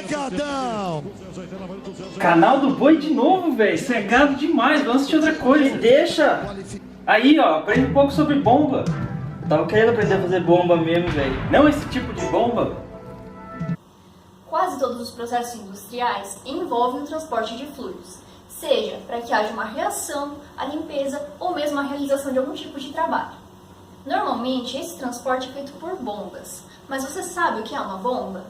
Gadão! Canal do Boi de novo, velho. Isso é gado demais. Vamos assistir outra coisa. Deixa. Aí, ó. Aprende um pouco sobre bomba. Tava querendo aprender a fazer bomba mesmo, velho. Não esse tipo de bomba. Quase todos os processos industriais envolvem o transporte de fluidos, seja para que haja uma reação, a limpeza ou mesmo a realização de algum tipo de trabalho. Normalmente, esse transporte é feito por bombas, mas você sabe o que é uma bomba?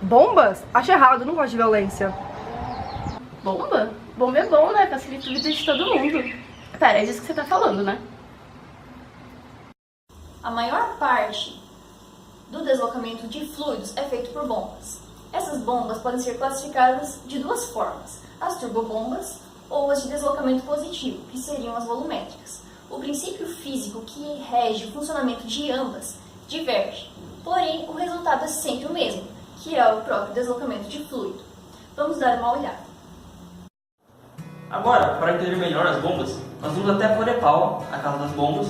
Bombas? Acho errado, não gosto de violência. Bomba? Bomba é bom, né? Facilita a vida de todo mundo. Pera, é disso que você tá falando, né? A maior parte do deslocamento de fluidos é feito por bombas. Essas bombas podem ser classificadas de duas formas, as turbobombas ou as de deslocamento positivo, que seriam as volumétricas. O princípio físico que rege o funcionamento de ambas diverge, porém o resultado é sempre o mesmo, que é o próprio deslocamento de fluido. Vamos dar uma olhada. Agora, para entender melhor as bombas, nós vamos até a Corepal, a casa das bombas,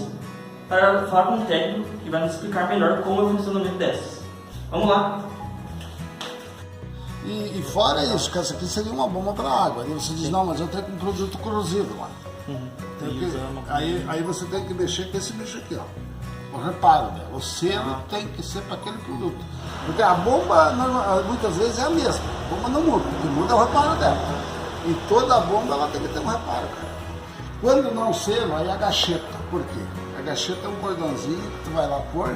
para falar com um técnico que vai nos explicar melhor como é o funcionamento dessas. Vamos lá! E fora isso, que essa aqui seria uma bomba para água. Aí você diz, não, mas eu tenho um produto corrosivo lá. Aí você tem que mexer com esse bicho aqui, ó. O reparo dela. O selo tem que ser para aquele produto. Porque a bomba, muitas vezes, é a mesma. A bomba não muda. O que muda é o reparo dela. E toda bomba ela tem que ter um reparo, cara. Quando não selo, aí a gacheta. Por quê? A gacheta é um cordãozinho que tu vai lá pôr,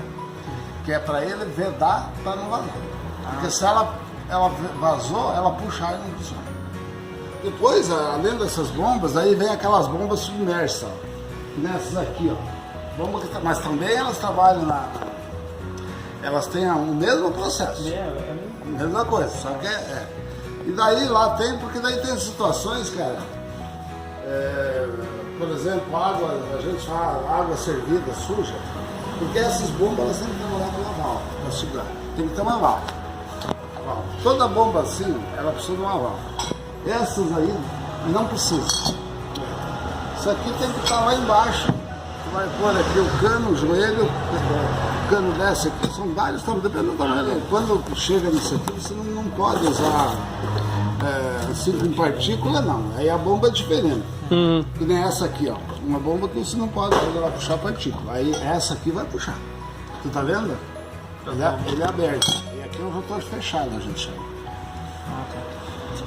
que é para ele vedar para não vazar. Porque se ela vazou, ela puxa ar e não funciona. Depois, além dessas bombas, aí vem aquelas bombas submersas, ó. Nessas aqui, ó. Mas também elas trabalham elas têm o mesmo processo. Mesma coisa, só que E daí lá tem, porque daí tem situações, cara. Por exemplo, água, a gente fala água servida, suja, porque essas bombas elas têm que trabalhar com uma válvula para segurar. Tem que ter uma válvula. Toda bomba assim, ela precisa de uma válvula. Essas aí não precisa. Isso aqui tem que estar lá embaixo. Você vai pôr aqui o cano, o joelho, o cano desce aqui. São vários tamanhos, dependendo do tamanho. Quando chega nisso aqui, você não pode usar assim com partícula, não. Aí a bomba é diferente. Que nem essa aqui, ó. Uma bomba que você não pode ela puxar partícula. Aí essa aqui vai puxar. Tu tá vendo? Ele é aberto. E aqui é um rotor fechado, a gente chama.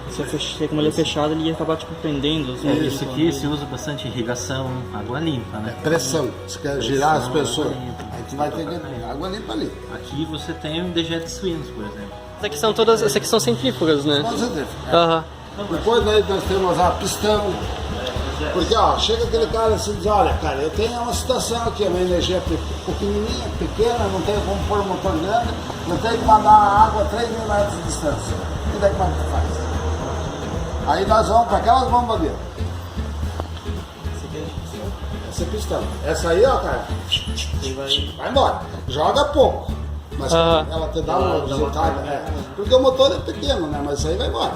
Se como ele é fechado, ele ia acabar tipo prendendo. Isso aqui se usa bastante irrigação, água limpa, né? Pressão. Você quer girar as pessoas. Aí tu vai ter que água limpa ali. Aqui você tem um dejeto de suínos, por exemplo. Essas aqui são centrífugas, né? São centrífugas. Depois aí nós temos a pistão. Porque ó, chega aquele cara assim e diz, olha cara, eu tenho uma situação aqui, a minha energia é pequenininha, pequena, não tenho como pôr um motor grande, eu tenho que mandar a água a 3 mil metros de distância. E daí como é que tu faz? Aí nós vamos para aquelas bombas dele. Essa é pistão. Essa aí, ó, cara, vai embora. Joga pouco. Mas ela te dá uma resultado. Porque o motor é pequeno, né? Mas isso aí vai embora.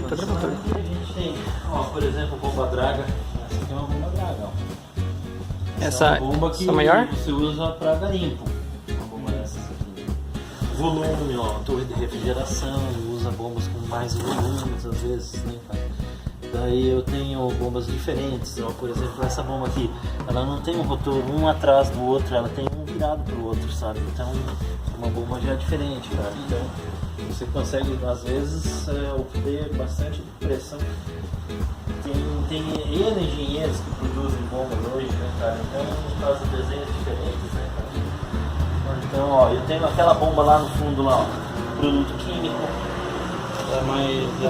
Aqui a gente tem, ó, por exemplo, bomba draga. Essa aqui é uma bomba draga, ó. Essa é uma bomba que maior? Você usa para garimpo. Uma bomba dessas aqui. Volume, ó, torre de refrigeração, usa bombas com mais volumes às vezes, né, cara? Daí eu tenho bombas diferentes, ó, por exemplo, essa bomba aqui, ela não tem um rotor um atrás do outro, ela tem um virado pro outro, sabe? Então, uma bomba já é diferente, cara. Então, você consegue, às vezes, obter bastante pressão. Tem N engenheiros que produzem bombas hoje, né, cara? Então, fazem desenhos diferentes, né, cara? Então, ó, eu tenho aquela bomba lá no fundo, lá, ó, produto químico.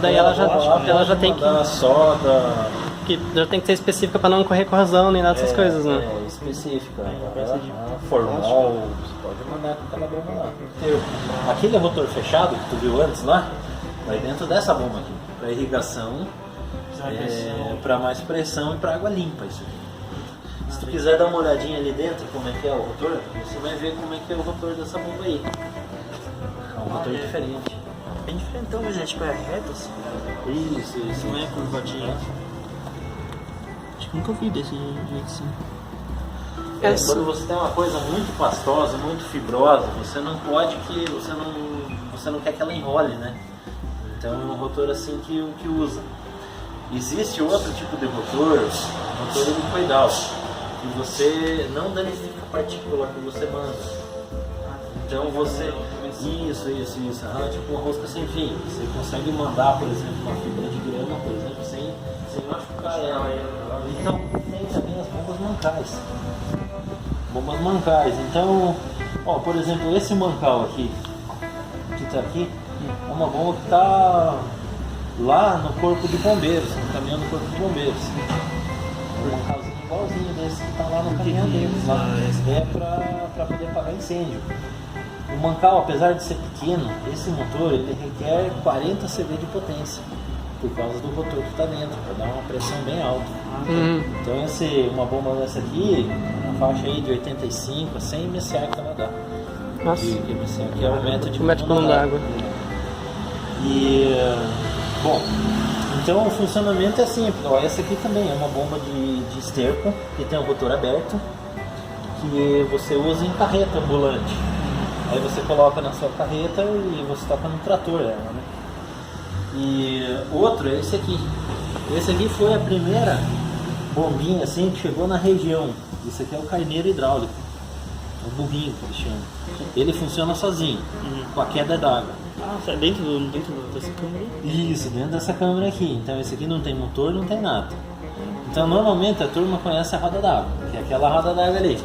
Daí ela já tem soda. que já tem que ser específica para não correr corrosão nem nada dessas coisas, né? É, específica. Formol, você pode mandar com aquela bomba lá. Aquele rotor fechado que tu viu antes lá, vai dentro dessa bomba aqui, para irrigação, para mais pressão e para água limpa isso aqui. Se tu quiser dar uma olhadinha ali dentro como é que é o rotor, você vai ver como é que é o rotor dessa bomba aí. É um rotor diferente. Bem diferentão, mas é tipo reto assim. Isso. Não é curvadinho. Acho que nunca vi desse jeito assim. Quando você tem uma coisa muito pastosa, muito fibrosa, você não quer que ela enrole, né? Então é um rotor assim que usa. Existe outro tipo de rotor helicoidal, que você não danifica a partícula que você manda. Então você... Isso. Tipo uma rosca sem fio. Você consegue mandar, por exemplo, uma fibra de grama, por exemplo, sem machucar ela. Então tem também as bombas mancais. Então, por exemplo, esse mancal aqui, que está aqui, é uma bomba que está lá no corpo de bombeiros, no caminhão do corpo de bombeiros. Um mancalzinho igualzinho desse que está lá no caminhão deles. Lá. É para poder apagar incêndio. O mancal, apesar de ser pequeno, esse motor ele requer 40 CV de potência, por causa do rotor que está dentro, para dar uma pressão bem alta. Então uma bomba dessa aqui, na faixa aí de 85 a 100 MSA que ela dá. Nossa. MSA que é o método de água. Bom, então o funcionamento é simples. Essa aqui também é uma bomba de esterco, que tem o rotor aberto, que você usa em carreta ambulante. Aí você coloca na sua carreta e você toca no trator ela, né? E outro é esse aqui. Esse aqui foi a primeira bombinha assim que chegou na região. Esse aqui é o carneiro hidráulico, o burrinho que eles chamam. Ele funciona sozinho, com a queda d'água. Ah, dentro dessa câmera? Isso, dentro dessa câmera aqui. Então esse aqui não tem motor, não tem nada. Então normalmente a turma conhece a roda d'água, que é aquela roda d'água ali.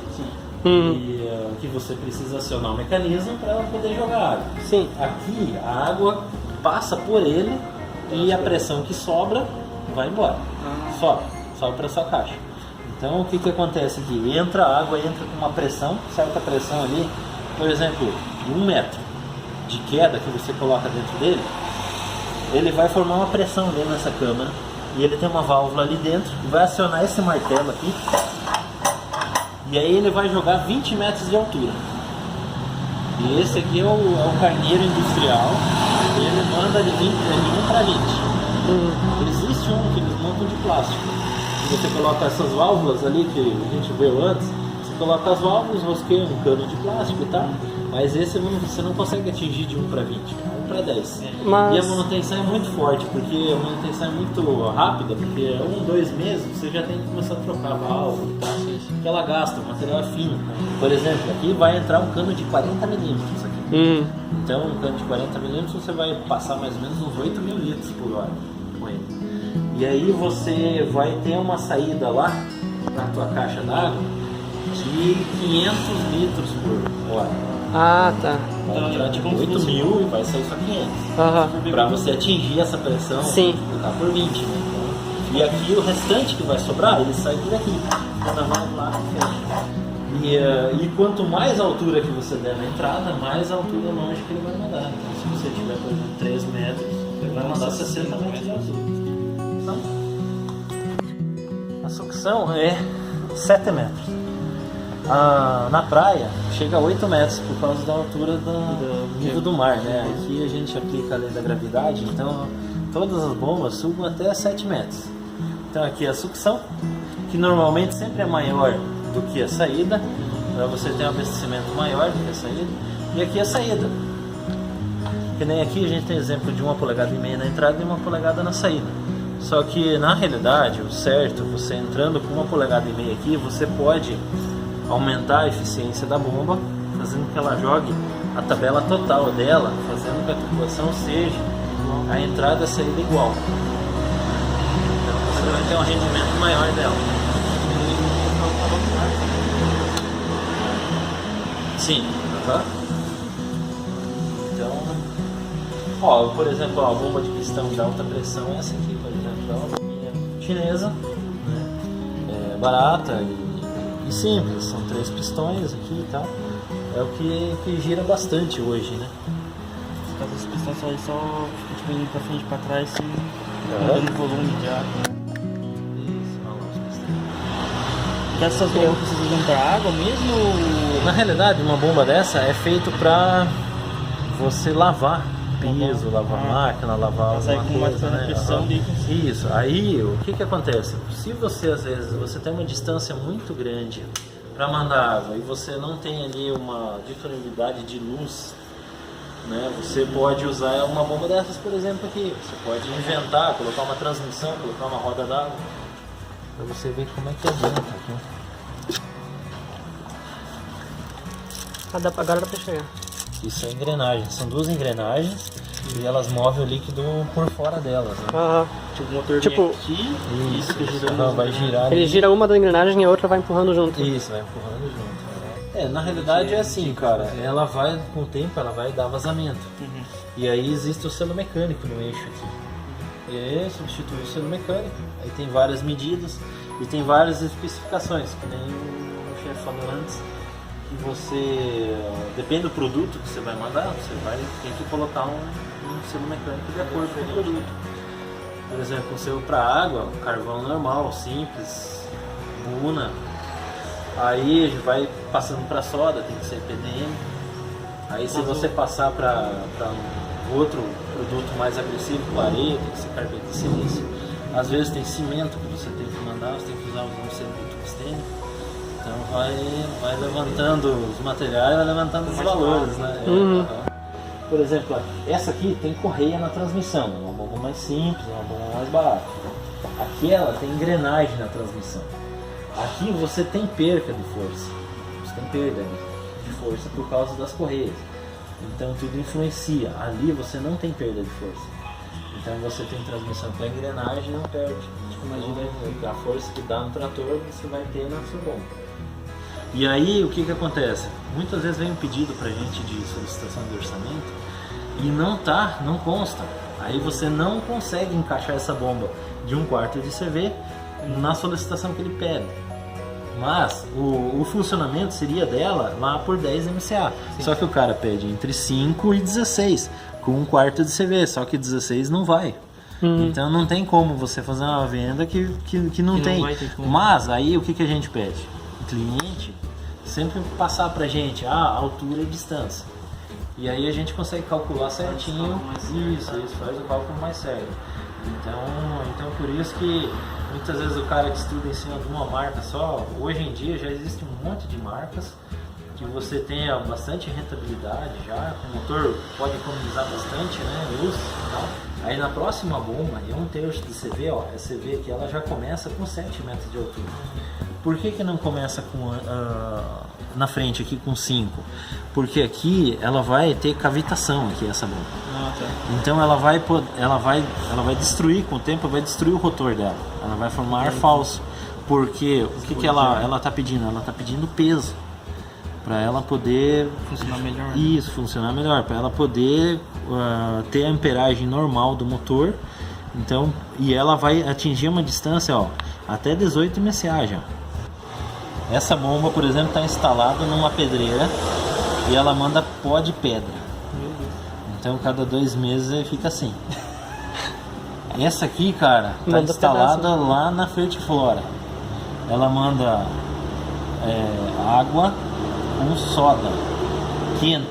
E que você precisa acionar o mecanismo para ela poder jogar água. Sim. Aqui a água passa por ele e a pressão que sobra vai embora. Sobe para sua caixa. Então o que acontece aqui? Entra a água, entra com uma pressão, certa pressão ali, por exemplo, de 1 metro de queda que você coloca dentro dele, ele vai formar uma pressão dentro dessa câmara e ele tem uma válvula ali dentro que vai acionar esse martelo aqui. E aí ele vai jogar 20 metros de altura. E esse aqui é o carneiro industrial. Ele manda de 1 para 20. Existe um que eles montam de plástico. E você coloca essas válvulas ali que a gente viu antes. Você coloca as válvulas, rosqueia um cano de plástico e tal. Mas esse você não consegue atingir de 1 para 20, 1 para 10. Mas... E a manutenção é muito forte, porque a manutenção é muito rápida, porque 1, 2 meses você já tem que começar a trocar a válvula e tal, porque ela gasta, o material é fino. Por exemplo, aqui vai entrar um cano de 40 milímetros aqui. Então um cano de 40 milímetros você vai passar mais ou menos uns 8 mil litros por hora com ele. E aí você vai ter uma saída lá na tua caixa d'água de 500 litros por hora. Ah, tá. Vai entrar tipo 8 mil e vai sair só 500. Pra você atingir essa pressão, sim, tá por 20, né? Então, e aqui o restante que vai sobrar, ele sai por aqui. Cada mão lá e quanto mais altura que você der na entrada, mais altura longe que ele vai mandar. Então se você tiver, por exemplo, 3 metros, ele vai mandar 60 metros de altura. Então, a sucção é 7 metros. Na praia chega a 8 metros por causa da altura do nível do mar, né? Aqui a gente aplica a lei da gravidade, então todas as bombas sugam até 7 metros. Então aqui a sucção, que normalmente sempre é maior do que a saída, para você ter um abastecimento maior do que a saída, e aqui a saída. Que nem aqui a gente tem exemplo de 1,5 polegadas na entrada e 1 polegada na saída. Só que na realidade, o certo, você entrando com 1,5 polegada aqui, você pode aumentar a eficiência da bomba, fazendo com que ela jogue a tabela total dela, fazendo com que a tubulação seja a entrada e a saída igual. Então você vai ter um rendimento maior dela. Sim. Então, por exemplo, a bomba de pistão de alta pressão é essa aqui, por exemplo, é uma bombinha chinesa, né? É barata e simples, são 3 pistões aqui e tal. É o que gira bastante hoje, né? As pistões só tipo, indo pra frente e pra trás, assim, dando volume de ar. Isso, olha lá os pistões. E essas bombas precisam usar pra água mesmo? Na realidade, uma bomba dessa é feito pra você lavar piso, lavar máquina, lavar alguma coisa, né? Pressão, isso. Aí, o que acontece? Se você, às vezes, você tem uma distância muito grande para mandar água e você não tem ali uma disponibilidade de luz, né, você pode usar uma bomba dessas, por exemplo, aqui. Você pode inventar, colocar uma transmissão, colocar uma roda d'água, para você ver como é que é dentro aqui. Agora dá pra chegar. Isso é engrenagem, são duas engrenagens e elas movem o líquido por fora delas, né? Aham. Tipo, o motor Tipo, vem aqui, Isso, fica girando. ela vai girar ali. Ele gira uma da engrenagem e a outra vai empurrando junto. Isso, vai empurrando junto. Na realidade é assim, cara, ela vai, com o tempo, ela vai dar vazamento. E aí existe o selo mecânico no eixo aqui. E substitui o selo mecânico. Aí tem várias medidas e tem várias especificações, que nem o chefe falou antes, que você, depende do produto que você vai mandar, você vai ter que colocar um selo mecânico de acordo com o produto. Por exemplo, o selo para água, carvão normal, simples, Buna. Aí a gente vai passando para soda, tem que ser PDM. Aí se você passar para um outro produto mais agressivo, parede, tem que ser carboidrato de silício. Às vezes tem cimento que você tem que mandar, você tem que usar um selo de tungstênio. Então vai levantando os materiais, vai levantando os valores, né? Por exemplo, essa aqui tem correia na transmissão, é uma bomba mais simples, é uma bomba mais barata. Aqui ela tem engrenagem na transmissão. Aqui você tem perca de força, você tem perda de força por causa das correias. Então tudo influencia. Ali você não tem perda de força. Então você tem transmissão com a engrenagem e não perde. Tipo, imagina a força que dá no trator, você vai ter na sua bomba. E aí o que acontece? Muitas vezes vem um pedido pra gente de solicitação de orçamento e não consta. Aí você não consegue encaixar essa bomba de 1/4 de CV na solicitação que ele pede. Mas o funcionamento seria dela lá por 10 MCA. Sim. Só que o cara pede entre 5 e 16 com 1/4 de CV, só que 16 não vai. Então não tem como você fazer uma venda que não tem. Mas aí o que a gente pede? O cliente sempre passar pra gente a altura e distância. E aí a gente consegue calcular certinho. Isso, faz o cálculo mais certo. Então por isso que muitas vezes o cara que estuda em cima de uma marca só, hoje em dia já existe um monte de marcas que você tenha bastante rentabilidade já, o motor pode economizar bastante, né, luz e tal. Aí na próxima bomba, é 1/3 de CV, ó, a CV aqui ela já começa com 7 metros de altura. Por que não começa com na frente aqui com 5? Porque aqui ela vai ter cavitação aqui, essa bomba. Então ela vai destruir com o tempo, vai destruir o rotor dela. Ela vai formar ar falso. Porque o que ela está pedindo? Ela está pedindo peso para ela poder funcionar melhor. Isso, funcionar melhor, para ela poder ter a amperagem normal do motor. Então, e ela vai atingir uma distância, ó, até 18 MCA já. Essa bomba, por exemplo, está instalada numa pedreira e ela manda pó de pedra. Então, cada 2 meses fica assim. Essa aqui, cara, está instalada lá na Fertiflora. Ela manda água com soda quente.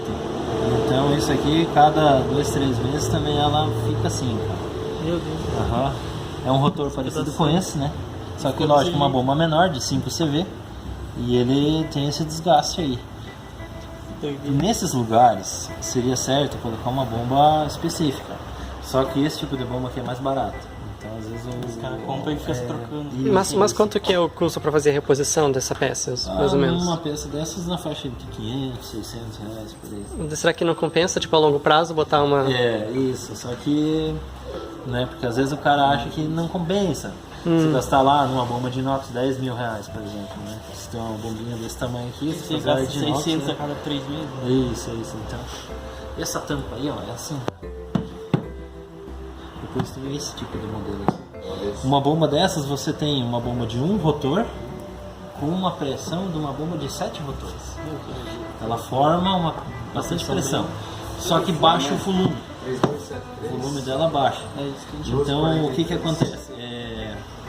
Então, isso aqui, cada 2, 3 meses também ela fica assim, cara. Meu Deus. É um rotor parecido com esse, né? Só que, lógico, uma bomba menor, de 5 CV. E ele tem esse desgaste aí. E nesses lugares seria certo colocar uma bomba específica. Só que esse tipo de bomba aqui é mais barato. Então às vezes os caras compram e ficam se trocando. Mas quanto que é o custo para fazer a reposição dessa peça, mais ou menos? Uma peça dessas na faixa de 500, 600 reais por aí. Será que não compensa, tipo, a longo prazo, botar uma... Isso. Só que... né, porque às vezes o cara acha que não compensa. Você gastar lá numa bomba de inox 10 mil reais, por exemplo, né? Se tem uma bombinha desse tamanho aqui, você gasta 600 a cada 3 meses. Né? Isso. Então, essa tampa aí, ó, é assim. Depois tem esse tipo de modelo aqui. Uma bomba dessas, você tem uma bomba de 1 rotor com uma pressão de uma bomba de 7 rotores. Ela forma bastante pressão, só que baixa o volume. O volume dela baixa. Então, o que acontece?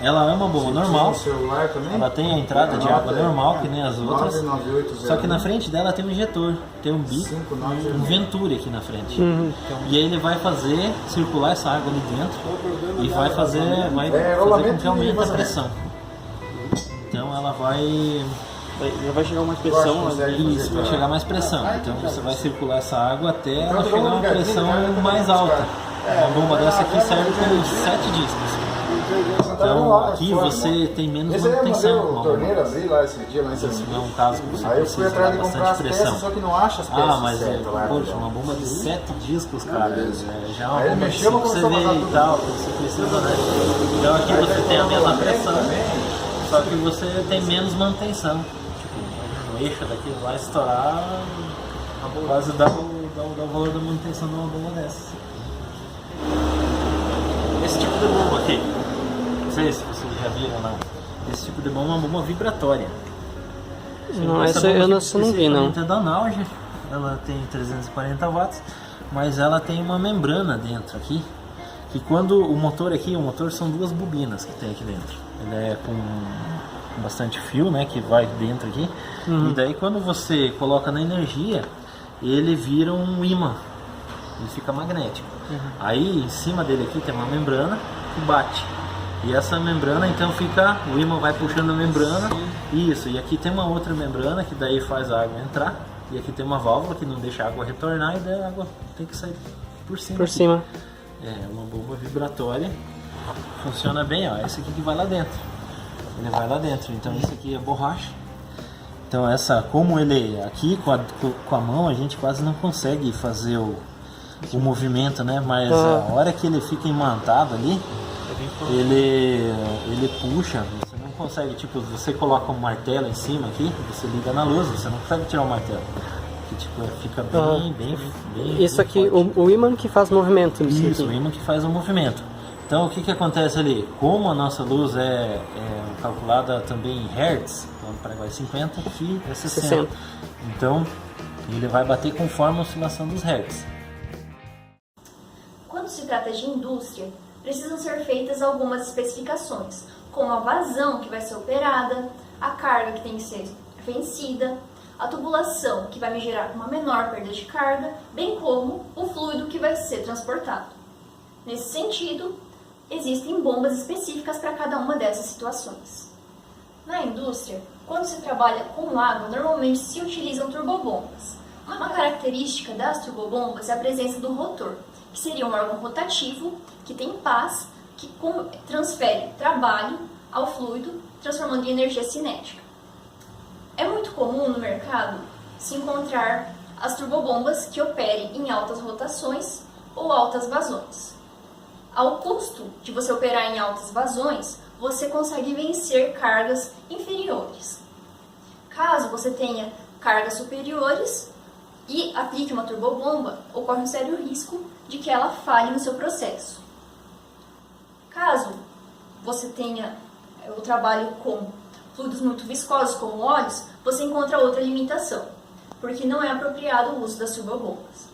Ela é uma bomba normal, ela tem a entrada de água normal, que nem as outras, só que na frente dela tem um injetor, tem um bico, um Venturi aqui na frente. E aí ele vai fazer circular essa água ali dentro e vai fazer com que aumente a pressão. Então ela vai Já vai chegar uma pressão ali. Isso, vai chegar mais pressão. Então você vai circular essa água até ela chegar a uma pressão mais alta. Uma bomba dessa aqui serve com 7 discos. Então aqui você tem menos manutenção. Torneira, abri lá esse dia lá em Esse não é um caso que você Aí eu fui precisa atrás dar de comprar bastante as pressão. peças, só que não acha as peças. Ah, mas certas lá, poxa, né? uma bomba de 7 discos, cara, já é uma Aí ele bomba mexeu, que mas você começou a vê vazar e tudo. tal, que você precisa, né? Então aqui você tem a mesma pressão, só que você tem menos manutenção. Tipo, o eixo daquilo lá estourar, quase dá o valor da manutenção de uma bomba dessa. Esse tipo de bomba aqui, não sei se vocês já viram lá, esse tipo de bomba é uma bomba vibratória. Não, essa eu não vi, não. É da Nauge, ela tem 340 watts, mas ela tem uma membrana dentro aqui, que quando o motor são 2 bobinas que tem aqui dentro. Ele é com bastante fio, né, que vai dentro aqui, e daí quando você coloca na energia, ele vira um ímã, ele fica magnético. Aí em cima dele aqui tem uma membrana que bate. E essa membrana então fica, o ímã vai puxando a membrana, isso, e aqui tem uma outra membrana que daí faz a água entrar, e aqui tem uma válvula que não deixa a água retornar e daí a água tem que sair por cima. Por cima. É uma bomba vibratória, funciona bem, ó, esse aqui que vai lá dentro, ele vai lá dentro, então esse aqui é borracha. Então essa, como ele aqui com a mão a gente quase não consegue fazer o movimento, né, mas a hora que ele fica imantado ali, ele puxa, você não consegue, tipo, você coloca um martelo em cima aqui, você liga na luz, você não consegue tirar o martelo, que tipo, fica bem Isso aqui, o ímã que faz movimento. Isso, o ímã que faz o movimento. Então o que acontece ali? Como a nossa luz é calculada também em Hertz, então para igual 50 e é 60. Então ele vai bater conforme a oscilação dos Hertz. Quando se trata de indústria, precisam ser feitas algumas especificações, como a vazão que vai ser operada, a carga que tem que ser vencida, a tubulação que vai me gerar uma menor perda de carga, bem como o fluido que vai ser transportado. Nesse sentido, existem bombas específicas para cada uma dessas situações. Na indústria, quando se trabalha com água, normalmente se utilizam turbobombas. Uma característica das turbobombas é a presença do rotor, que seria um órgão rotativo, que tem pás, que transfere trabalho ao fluido, transformando em energia cinética. É muito comum no mercado se encontrar as turbobombas que operem em altas rotações ou altas vazões. Ao custo de você operar em altas vazões, você consegue vencer cargas inferiores. Caso você tenha cargas superiores e aplique uma turbobomba, ocorre um sério risco de que ela falhe no seu processo. Caso você tenha o trabalho com fluidos muito viscosos, como óleos, você encontra outra limitação, porque não é apropriado o uso das turbobombas.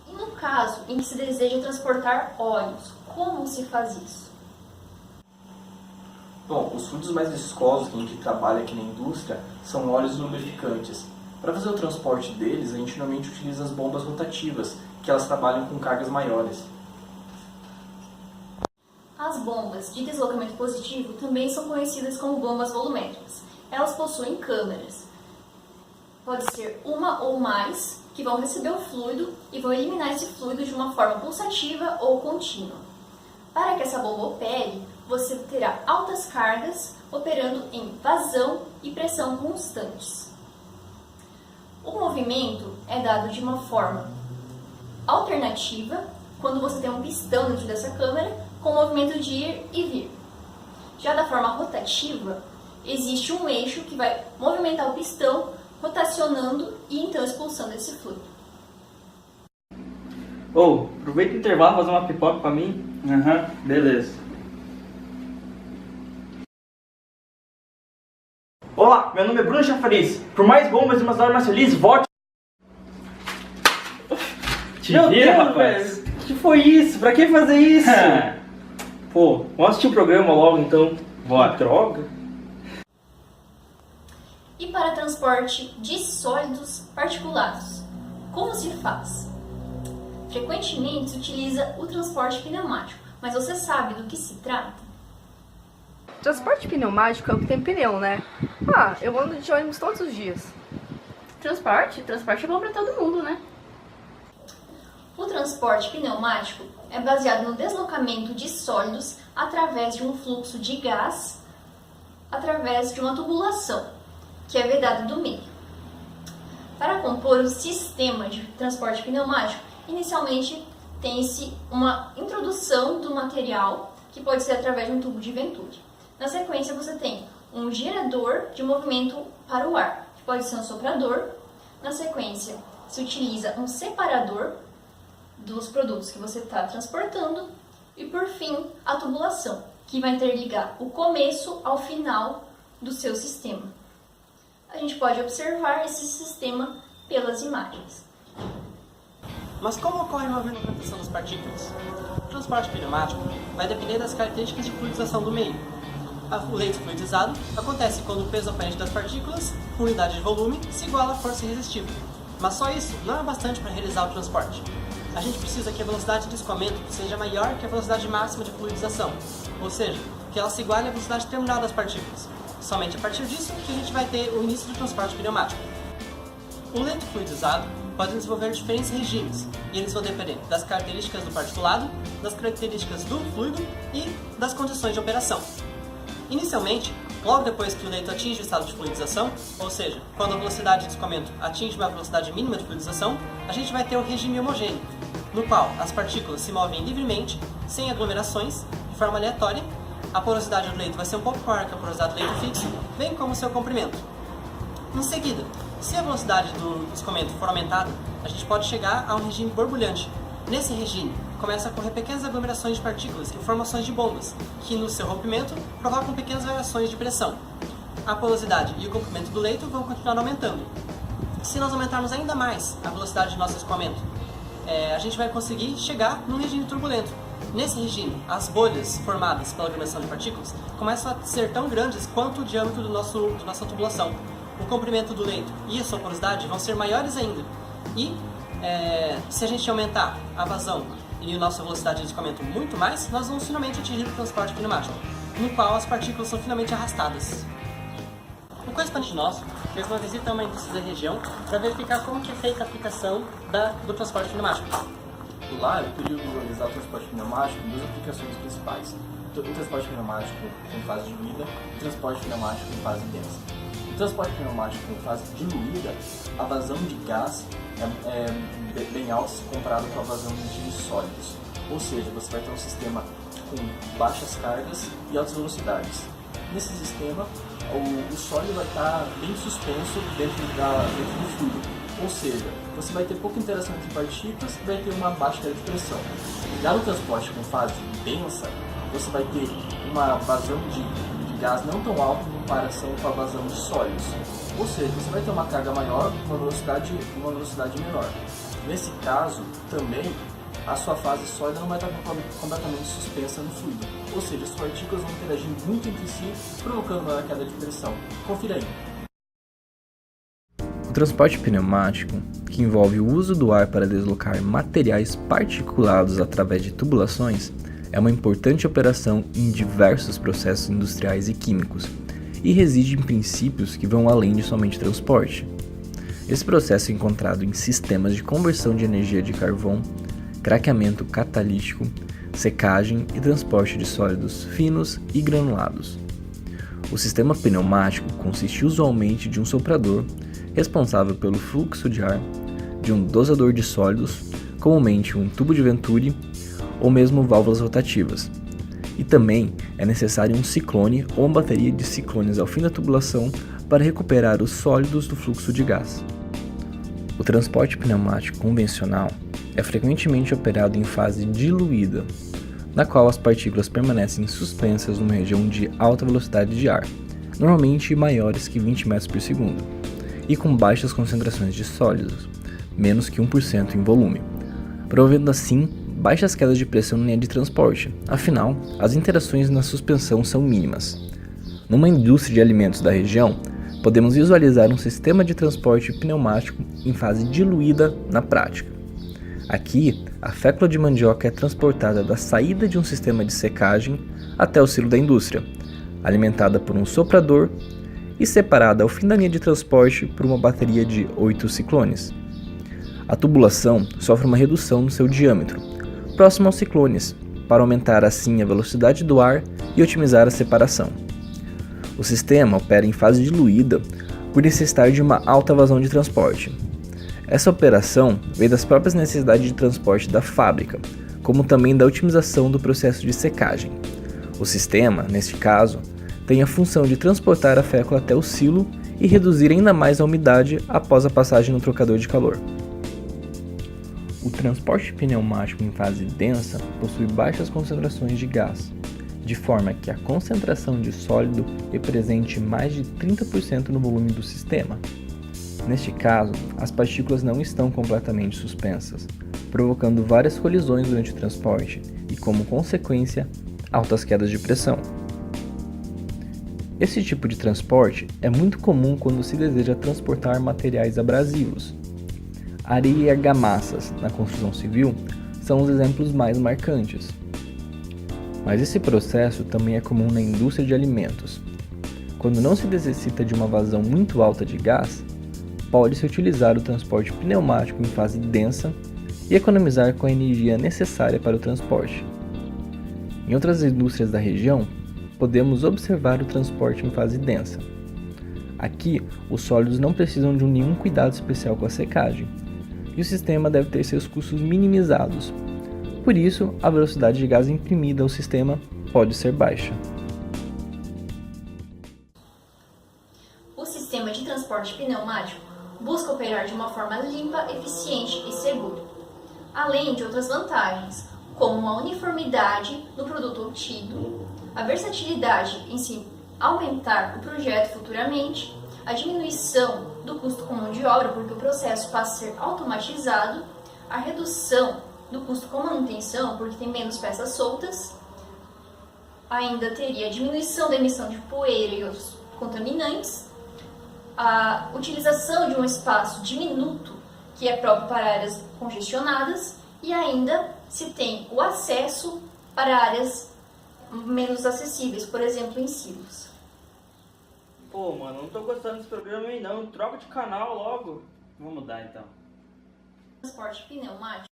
E no caso em que se deseja transportar óleos, como se faz isso? Bom, os fluidos mais viscosos que a gente trabalha aqui na indústria são óleos lubrificantes. Para fazer o transporte deles, a gente normalmente utiliza as bombas rotativas, que elas trabalham com cargas maiores. As bombas de deslocamento positivo também são conhecidas como bombas volumétricas. Elas possuem câmeras. Pode ser uma ou mais, que vão receber o fluido e vão eliminar esse fluido de uma forma pulsativa ou contínua. Para que essa bomba opere, você terá altas cargas operando em vazão e pressão constantes. O movimento é dado de uma forma alternativa, quando você tem um pistão dentro dessa câmera, com movimento de ir e vir. Já da forma rotativa, existe um eixo que vai movimentar o pistão, rotacionando e então expulsando esse fluido. Aproveita o intervalo e fazer uma pipoca pra mim. Beleza. Olá, meu nome é Bruno Chafariz. Por mais bombas e umas horas mais felizes, volte. Meu Deus, rapaz. Que foi isso? Pra que fazer isso? Pô, vamos assistir o programa logo então. Bora. Droga. E para transporte de sólidos particulados, como se faz? Frequentemente se utiliza o transporte pneumático, mas você sabe do que se trata? Transporte pneumático é o que tem pneu, né? Ah, eu ando de ônibus todos os dias. Transporte? Transporte é bom pra todo mundo, né? O transporte pneumático é baseado no deslocamento de sólidos através de um fluxo de gás, através de uma tubulação, que é vedada do meio. Para compor o sistema de transporte pneumático, inicialmente tem-se uma introdução do material, que pode ser através de um tubo de Venturi. Na sequência, você tem um gerador de movimento para o ar, que pode ser um soprador. Na sequência, se utiliza um separador dos produtos que você está transportando. E, por fim, a tubulação, que vai interligar o começo ao final do seu sistema. A gente pode observar esse sistema pelas imagens. Mas como ocorre a movimentação das partículas? O transporte pneumático vai depender das características de fluidização do meio. O leito fluidizado acontece quando o peso aparente das partículas, por unidade de volume, se iguala à força irresistível. Mas só isso não é bastante para realizar o transporte. A gente precisa que a velocidade de escoamento seja maior que a velocidade máxima de fluidização, ou seja, que ela se iguale à velocidade terminal das partículas. Somente a partir disso que a gente vai ter o início do transporte pneumático. O leito fluidizado pode desenvolver diferentes regimes, e eles vão depender das características do particulado, das características do fluido e das condições de operação. Inicialmente, logo depois que o leito atinge o estado de fluidização, ou seja, quando a velocidade de escoamento atinge uma velocidade mínima de fluidização, a gente vai ter o regime homogêneo, no qual as partículas se movem livremente, sem aglomerações, de forma aleatória. A porosidade do leito vai ser um pouco maior que a porosidade do leito fixo, bem como o seu comprimento. Em seguida, se a velocidade do escoamento for aumentada, a gente pode chegar a um regime borbulhante. Nesse regime, começam a ocorrer pequenas aglomerações de partículas em formações de bombas, que no seu rompimento provocam pequenas variações de pressão. A porosidade e o comprimento do leito vão continuar aumentando. Se nós aumentarmos ainda mais a velocidade do nosso escoamento, a gente vai conseguir chegar num regime turbulento. Nesse regime, as bolhas formadas pela aglomeração de partículas começam a ser tão grandes quanto o diâmetro da nossa tubulação. O comprimento do leito e a sua porosidade vão ser maiores ainda. E se a gente aumentar a vazão e a nossa velocidade de escoamento muito mais, nós vamos finalmente atingir o transporte pneumático, no qual as partículas são finalmente arrastadas. Um correspondente nosso fez uma visita a uma indústria da região para verificar como que é feita a aplicação do transporte pneumático. Lá eu pude visualizar o transporte pneumático em duas aplicações principais: o transporte pneumático em fase diluída e o transporte pneumático em fase densa. O transporte pneumático em fase diluída, a vazão de gás é bem alta se comparado com a vazão de sólidos. Ou seja, você vai ter um sistema com baixas cargas e altas velocidades. Nesse sistema, o sólido vai estar bem suspenso dentro do fluido. Ou seja, você vai ter pouca interação entre partículas e vai ter uma baixa queda de pressão. Já no transporte com fase densa, você vai ter uma vazão de gás não tão alta em comparação com a vazão de sólidos. Ou seja, você vai ter uma carga maior e uma velocidade menor. Nesse caso, também, a sua fase sólida não vai estar completamente suspensa no fluido. Ou seja, as partículas vão interagir muito entre si, provocando maior queda de pressão. Confira aí. O transporte pneumático, que envolve o uso do ar para deslocar materiais particulados através de tubulações, é uma importante operação em diversos processos industriais e químicos, e reside em princípios que vão além de somente transporte. Esse processo é encontrado em sistemas de conversão de energia de carvão, craqueamento catalítico, secagem e transporte de sólidos finos e granulados. O sistema pneumático consiste usualmente de um soprador, responsável pelo fluxo de ar, de um dosador de sólidos, comumente um tubo de Venturi, ou mesmo válvulas rotativas. E também é necessário um ciclone ou uma bateria de ciclones ao fim da tubulação para recuperar os sólidos do fluxo de gás. O transporte pneumático convencional é frequentemente operado em fase diluída, na qual as partículas permanecem suspensas numa região de alta velocidade de ar, normalmente maiores que 20 metros por segundo, e com baixas concentrações de sólidos, menos que 1% em volume, promovendo assim baixas quedas de pressão na linha de transporte, afinal, as interações na suspensão são mínimas. Numa indústria de alimentos da região, podemos visualizar um sistema de transporte pneumático em fase diluída na prática. Aqui, a fécula de mandioca é transportada da saída de um sistema de secagem até o silo da indústria, alimentada por um soprador e separada ao fim da linha de transporte por uma bateria de 8 ciclones. A tubulação sofre uma redução no seu diâmetro, próximo aos ciclones, para aumentar assim a velocidade do ar e otimizar a separação. O sistema opera em fase diluída por necessitar de uma alta vazão de transporte. Essa operação vem das próprias necessidades de transporte da fábrica, como também da otimização do processo de secagem. O sistema, neste caso, tem a função de transportar a fécula até o silo e reduzir ainda mais a umidade após a passagem no trocador de calor. O transporte pneumático em fase densa possui baixas concentrações de gás, de forma que a concentração de sólido represente mais de 30% no volume do sistema. Neste caso, as partículas não estão completamente suspensas, provocando várias colisões durante o transporte e, como consequência, altas quedas de pressão. Esse tipo de transporte é muito comum quando se deseja transportar materiais abrasivos. Areia e argamassas na construção civil são os exemplos mais marcantes. Mas esse processo também é comum na indústria de alimentos. Quando não se necessita de uma vazão muito alta de gás, pode-se utilizar o transporte pneumático em fase densa e economizar com a energia necessária para o transporte. Em outras indústrias da região, podemos observar o transporte em fase densa. Aqui, os sólidos não precisam de nenhum cuidado especial com a secagem, e o sistema deve ter seus custos minimizados. Por isso, a velocidade de gás imprimida ao sistema pode ser baixa. O sistema de transporte pneumático busca operar de uma forma limpa, eficiente e segura, além de outras vantagens, como a uniformidade no produto obtido, a versatilidade em se aumentar o projeto futuramente, a diminuição do custo com mão de obra, porque o processo passa a ser automatizado, a redução do custo com manutenção, porque tem menos peças soltas, ainda teria a diminuição da emissão de poeira e outros contaminantes, a utilização de um espaço diminuto, que é próprio para áreas congestionadas, e ainda se tem o acesso para áreas menos acessíveis, por exemplo, em silos. Pô, mano, não tô gostando desse programa aí não, troca de canal logo. Vamos mudar então. Transporte pneumático.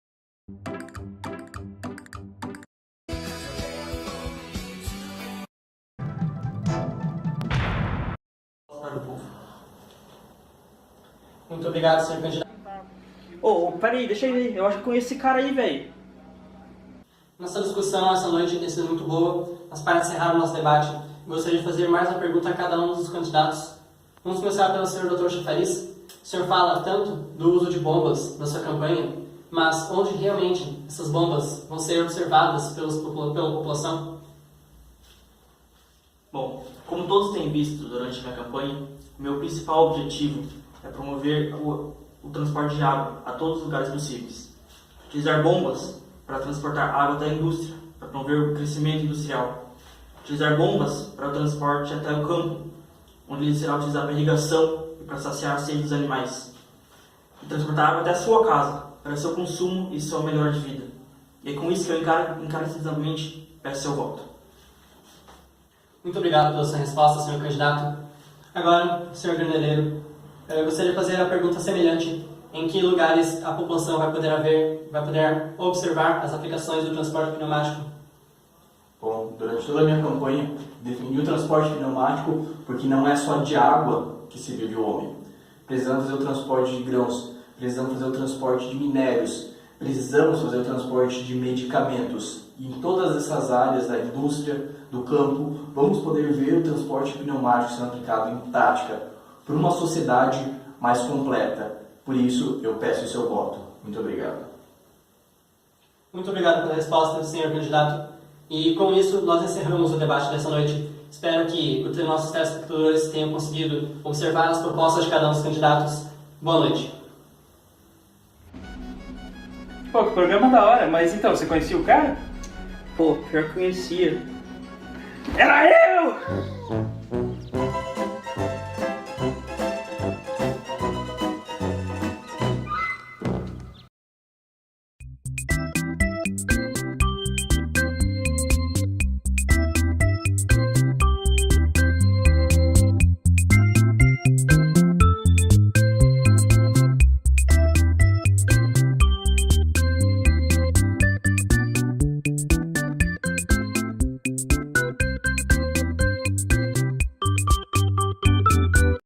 Muito obrigado, senhor candidato. Ô, peraí, deixa eu ir. Eu acho que conheço esse cara aí, velho. Nossa discussão essa noite tem sido muito boa, mas para encerrar o nosso debate, gostaria de fazer mais uma pergunta a cada um dos candidatos. Vamos começar pelo senhor Dr. Chafariz. O senhor fala tanto do uso de bombas na sua campanha, mas onde realmente essas bombas vão ser observadas pela população? Bom, como todos têm visto durante a minha campanha, meu principal objetivo é promover o transporte de água a todos os lugares possíveis. Utilizar bombas para transportar água até a indústria, para promover o crescimento industrial. Utilizar bombas para o transporte até o campo, onde ele será utilizado para irrigação e para saciar a sede dos animais. E transportar água até a sua casa, para seu consumo e sua melhora de vida. E é com isso que eu encarecidamente peço seu voto. Muito obrigado pela sua resposta, senhor candidato. Agora, senhor graneleiro, eu gostaria de fazer uma pergunta semelhante. Em que lugares a população vai poder observar as aplicações do transporte pneumático? Bom, durante toda a minha campanha, defendi o transporte pneumático porque não é só de água que se vive o homem. Precisamos fazer o transporte de grãos, precisamos fazer o transporte de minérios, precisamos fazer o transporte de medicamentos. E em todas essas áreas da indústria, do campo, vamos poder ver o transporte pneumático sendo aplicado em prática por uma sociedade mais completa. Por isso, eu peço o seu voto. Muito obrigado. Muito obrigado pela resposta, senhor candidato. E com isso, nós encerramos o debate dessa noite. Espero que os nossos telespectadores tenham conseguido observar as propostas de cada um dos candidatos. Boa noite. Pô, que programa da hora. Mas então, você conhecia o cara? Pô, pior que conhecia. Era eu!